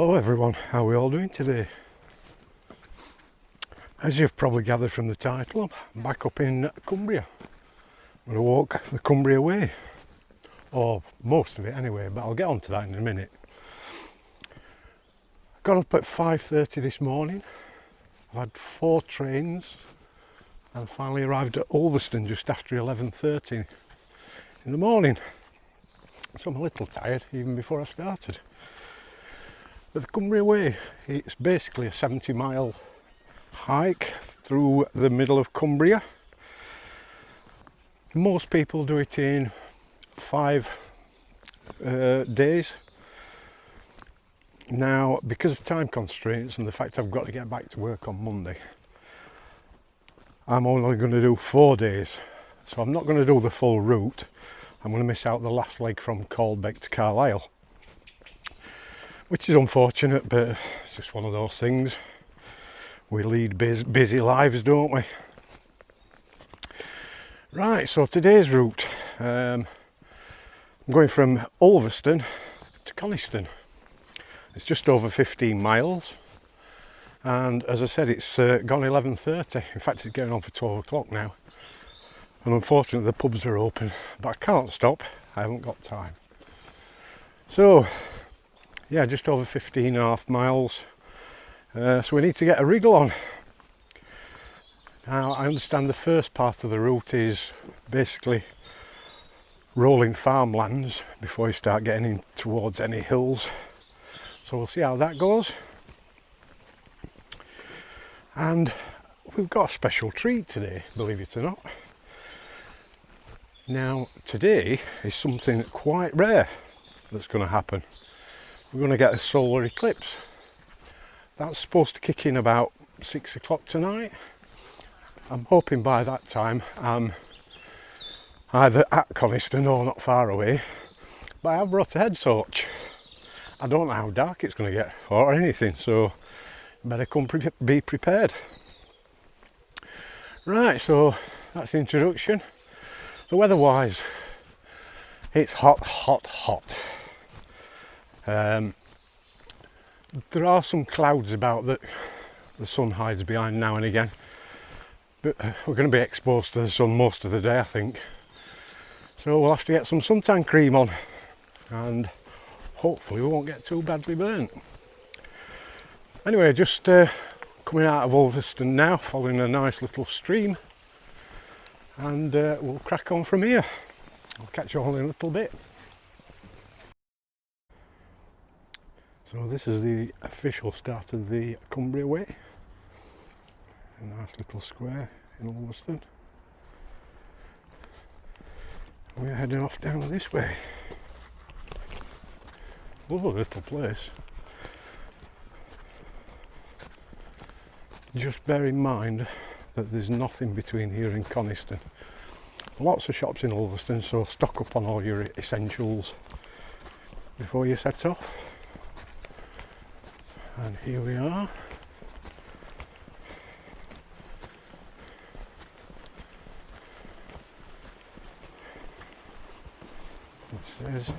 Hello everyone, how are we all doing today? As you've probably gathered from the title, I'm back up in Cumbria. I'm going to walk the Cumbria way, or most of it anyway, but I'll get on to that in a minute. I got up at 5:30 this morning. I've had 4 trains and finally arrived at Ulverston just after 11:30 in the morning. So I'm a little tired even before I started. But the Cumbria Way, it's basically a 70-mile hike through the middle of Cumbria. Most people do it in 5 days. Now, because of time constraints and the fact I've got to get back to work on Monday, I'm only going to do 4 days. So I'm not going to do the full route. I'm going to miss out the last leg from Colbeck to Carlisle, which is unfortunate, but it's just one of those things. We lead busy lives, don't we? Right, so today's route, I'm going from Ulverston to Coniston. It's just over 15 miles, and as I said, it's gone 11:30. In fact, it's getting on for 12 o'clock now, and unfortunately the pubs are open, but I can't stop. I haven't got time. So yeah, just over 15.5 miles. So we need to get a wriggle on. Now, I understand the first part of the route is basically rolling farmlands before you start getting in towards any hills. So we'll see how that goes. And we've got a special treat today, believe it or not. Now, today is something quite rare that's going to happen. We're going to get a solar eclipse. That's supposed to kick in about 6 o'clock tonight. I'm hoping by that time I'm either at Coniston or not far away. But I have brought a head torch. I don't know how dark it's going to get or anything, so better be prepared. Right, so that's the introduction. The weather-wise, it's hot, hot, hot. There are some clouds about that the sun hides behind now and again, but we're going to be exposed to the sun most of the day, I think. So we'll have to get some suntan cream on, and hopefully we won't get too badly burnt. Anyway, just coming out of Ulverston now, following a nice little stream, and we'll crack on from here. I'll catch you all in a little bit. So this is the official start of the Cumbria Way. A nice little square in Ulverston. We're heading off down this way. Lovely little place. Just bear in mind that there's nothing between here and Coniston. Lots of shops in Ulverston, so stock up on all your essentials before you set off. And here we are. It says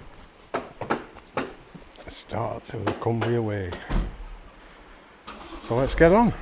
start of the Cumbria Way. So let's get on.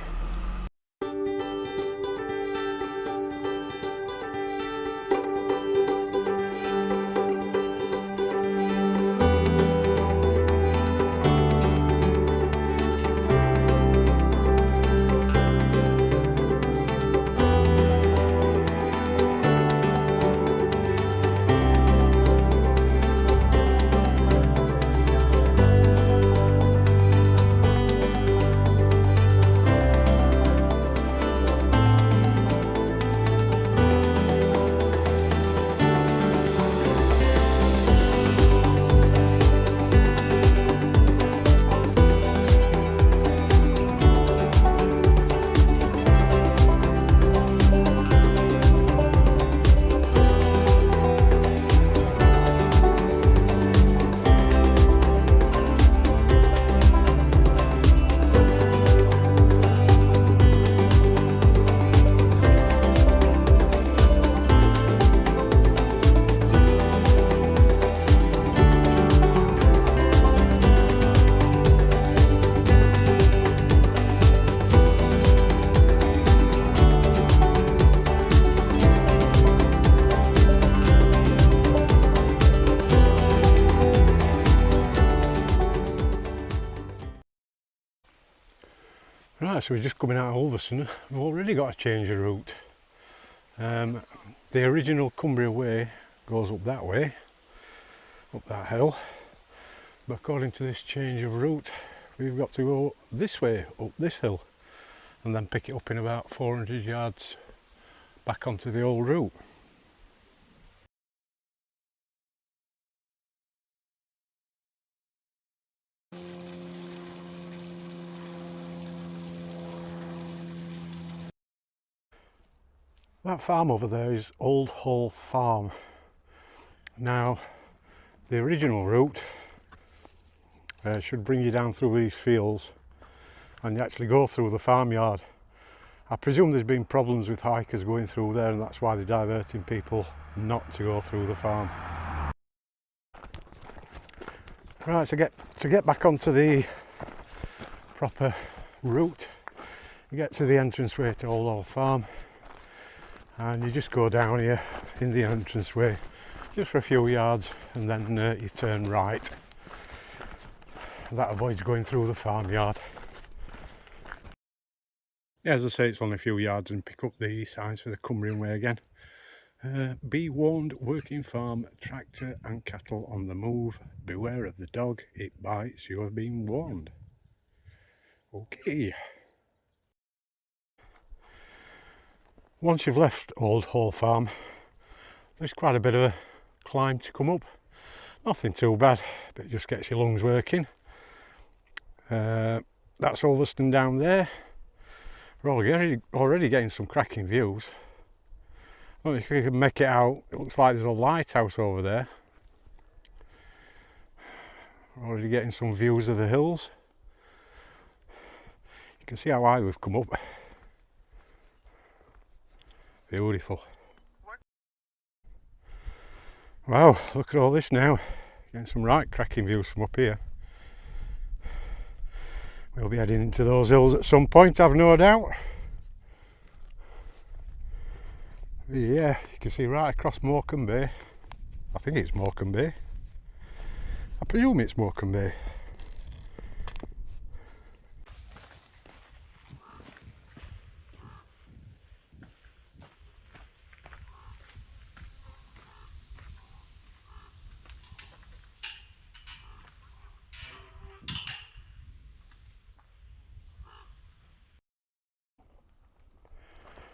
Right, so we're just coming out of Ulverston. We've already got a change of route. The original Cumbria way goes up that way, up that hill. But according to this change of route, we've got to go this way, up this hill, and then pick it up in about 400 yards back onto the old route. That farm over there is Old Hall Farm. Now, the original route should bring you down through these fields and you actually go through the farmyard. I presume there's been problems with hikers going through there, and that's why they're diverting people not to go through the farm. Right, to get back onto the proper route, you get to the entranceway to Old Hall Farm, and you just go down here in the entranceway just for a few yards, and then you turn right. That avoids going through the farmyard. Yeah, as I say, it's only a few yards, and pick up the signs for the Cumbrian way again. Be warned, working farm, tractor and cattle on the move. Beware of the dog, it bites, you have been warned. Okay. Once you've left Old Hall Farm, there's quite a bit of a climb to come up. Nothing too bad, but it just gets your lungs working. That's Ulverston down there. We're already getting some cracking views. I don't know if you can make it out. It looks like there's a lighthouse over there. We're already getting some views of the hills. You can see how high we've come up. Beautiful. Wow, look at all this now. Getting some right cracking views from up here. We'll be heading into those hills at some point, I've no doubt. Yeah, you can see right across Morecambe Bay. I think it's Morecambe Bay. I presume it's Morecambe Bay.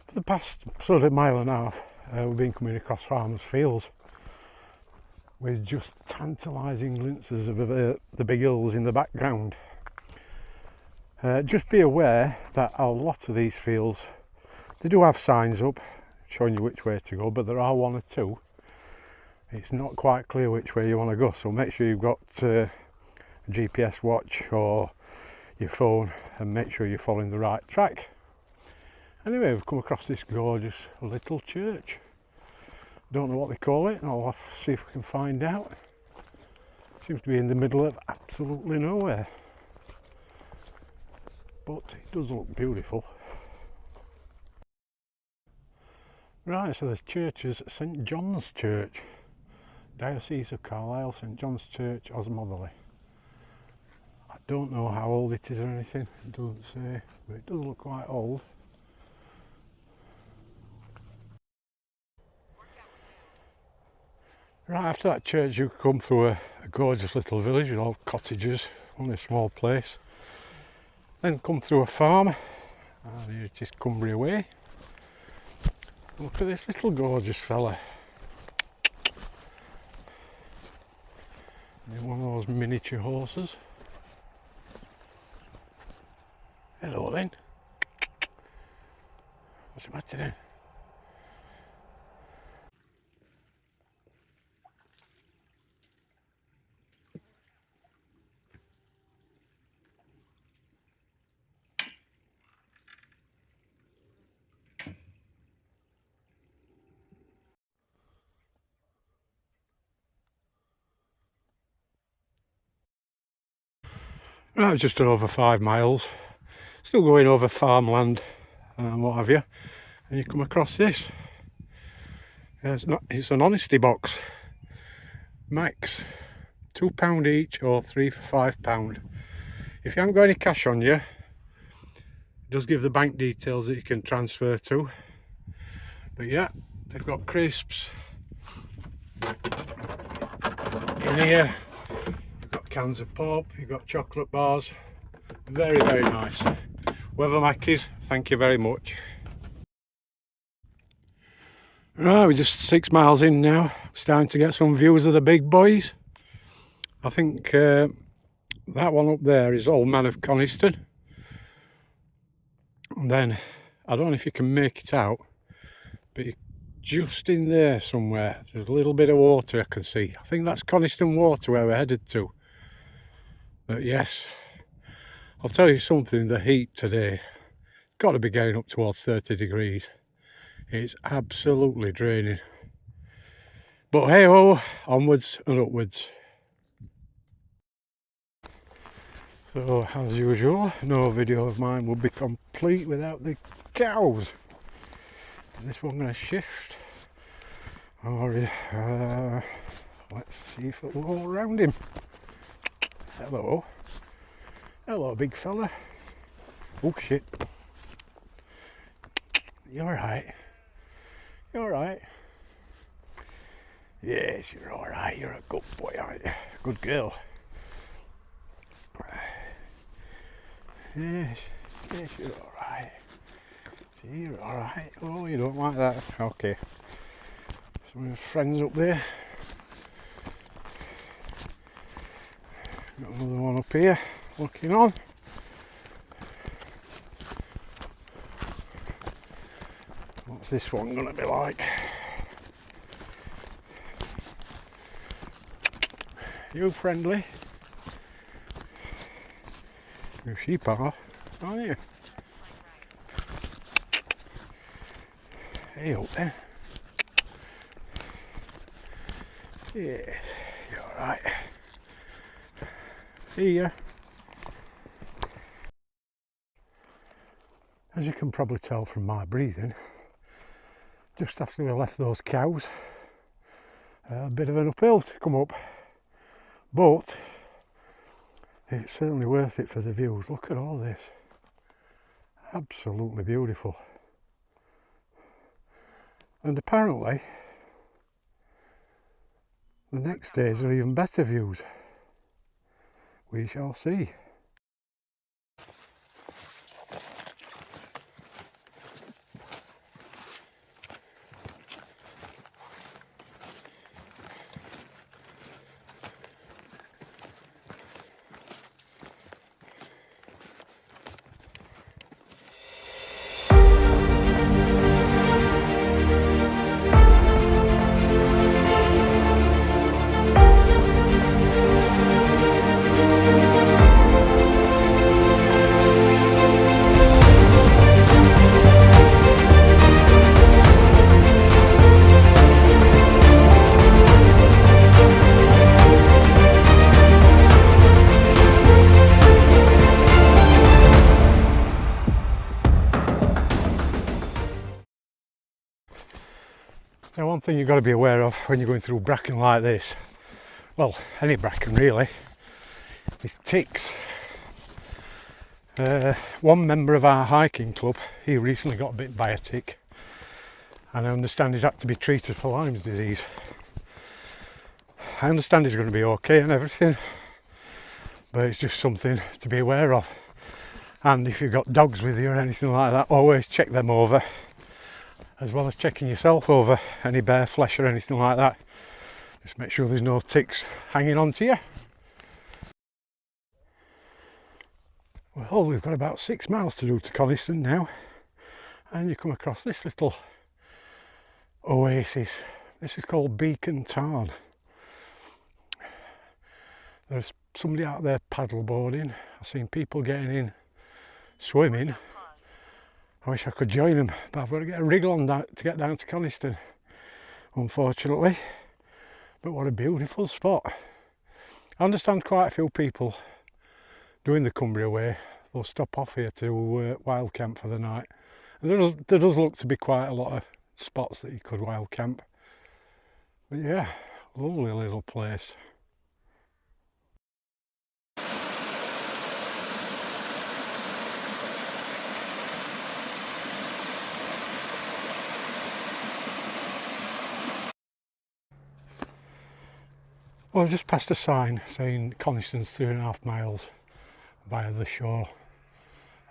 For the past sort of mile and a half, we've been coming across farmers' fields with just tantalising glimpses of the big hills in the background. Just be aware that a lot of these fields, they do have signs up showing you which way to go, but there are one or two. It's not quite clear which way you want to go, so make sure you've got a GPS watch or your phone and make sure you're following the right track. Anyway, we've come across this gorgeous little church. Don't know what they call it, and I'll have to see if we can find out. Seems to be in the middle of absolutely nowhere, but it does look beautiful. Right, so the church is St John's Church, Diocese of Carlisle, St John's Church, Osmotherley. I don't know how old it is or anything, it doesn't say, but it does look quite old. Right after that church you come through a gorgeous little village with all cottages, only a small place. Then come through a farm, and here it is Cumbria Way. Look at this little gorgeous fella. One of those miniature horses. Hello then. What's the matter then? Right, just over 5 miles, still going over farmland and what have you, and you come across this. It's an honesty box. Max £2 each or 3 for £5. If you haven't got any cash on you, It does give the bank details that you can transfer to. But yeah, they've got crisps in here. You've got cans of pop, you've got chocolate bars. Very, very nice. Whoever Mackey's, thank you very much. Right, we're just 6 miles in now. Starting to get some views of the big boys. I think that one up there is Old Man of Coniston. And then, I don't know if you can make it out, but just in there somewhere, there's a little bit of water I can see. I think that's Coniston Water where we're headed to. But yes, I'll tell you something, the heat today, got to be getting up towards 30 degrees. It's absolutely draining. But hey ho, onwards and upwards. So as usual, no video of mine would be complete without the cows. Is this one going to shift? Or let's see if it'll go around him. Hello. Hello big fella. Oh shit. You alright? You alright? Yes, you're alright. You're a good boy, aren't you? Good girl. Yes, yes, you're alright. See, you're alright. Oh, you don't like that? Okay. Some of his friends up there. Got another one up here, looking on. What's this one going to be like? You friendly? You sheep are, aren't you? Hey up there. Yeah, you're alright. See ya. As you can probably tell from my breathing, just after we left those cows, a bit of an uphill to come up, but it's certainly worth it for the views. Look at all this, absolutely beautiful. And apparently the next days are even better views. We shall see. Now one thing you've got to be aware of when you're going through bracken like this, well any bracken really, is ticks. One member of our hiking club, he recently got bit by a tick, and I understand he's had to be treated for Lyme's disease. I understand he's going to be okay and everything, but it's just something to be aware of. And if you've got dogs with you or anything like that, always check them over, as well as checking yourself over any bare flesh or anything like that. Just make sure there's no ticks hanging on to you. Well, we've got about 6 miles to do to Coniston now, and you come across this little oasis. This is called Beacon Tarn. There's somebody out there paddle boarding. I've seen people getting in swimming. I wish I could join them, but I've got to get a wriggle on that to get down to Coniston, unfortunately. But what a beautiful spot. I understand quite a few people doing the Cumbria way, they'll stop off here to wild camp for the night. And there does look to be quite a lot of spots that you could wild camp. But yeah, lovely little place. Well, I've just passed a sign saying Coniston's 3.5 miles via the shore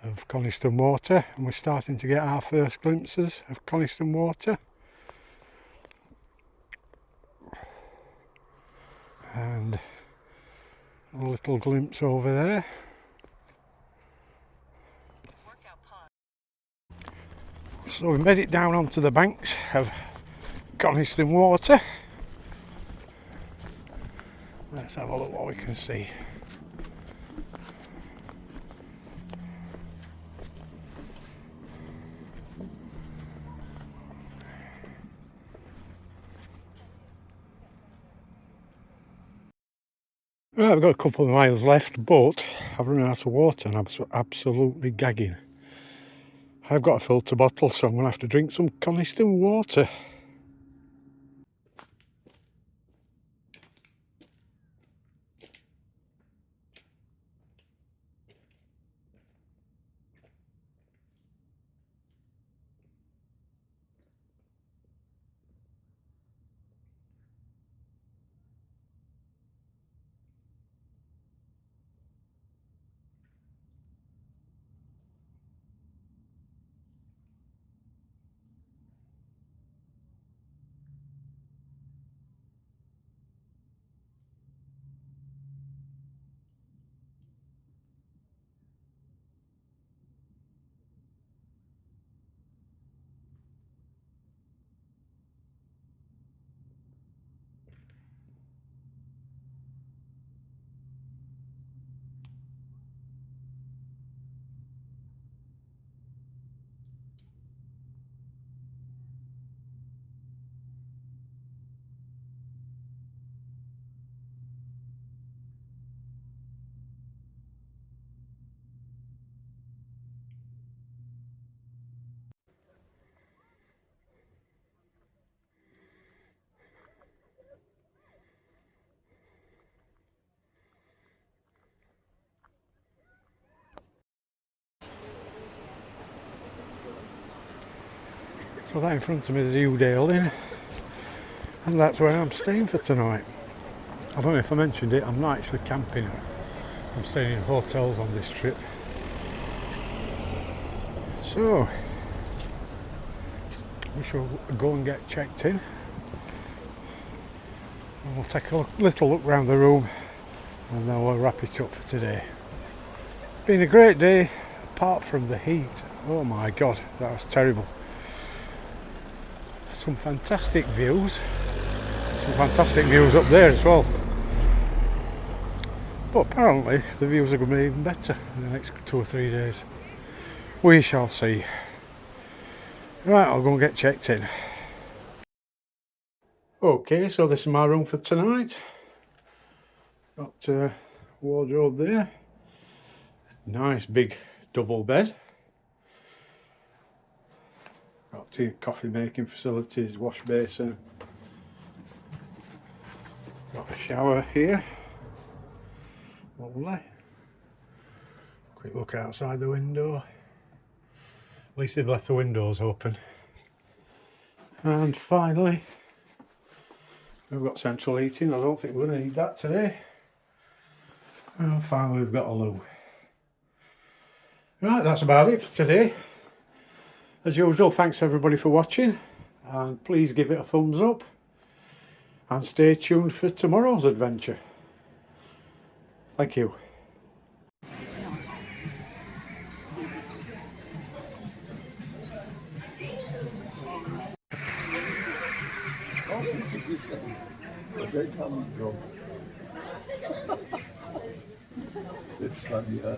of Coniston water, and we're starting to get our first glimpses of Coniston water. And a little glimpse over there. So we made it down onto the banks of Coniston water. Let's have a look what we can see. Right, I've got a couple of miles left, but I've run out of water and I'm absolutely gagging. I've got a filter bottle, so I'm going to have to drink some Coniston water. So that in front of me is the Udale Inn, and that's where I'm staying for tonight. I don't know if I mentioned it, I'm not actually camping. I'm staying in hotels on this trip. So we shall go and get checked in, and we'll take a little look around the room, and then we'll wrap it up for today. Been a great day apart from the heat. Oh my god, that was terrible. Some fantastic views up there as well, but apparently the views are going to be even better in the next 2 or 3 days. We shall see. Right, I'll go and get checked in. Okay, so this is my room for tonight. Got a wardrobe there, nice big double bed. Got tea and coffee making facilities, wash basin. Got a shower here. Lovely. Quick look outside the window. At least they've left the windows open. And finally, we've got central heating. I don't think we're going to need that today. And finally we've got a loo. Right, that's about it for today. As usual, thanks everybody for watching, and please give it a thumbs up and stay tuned for tomorrow's adventure. Thank you. It's funny, huh?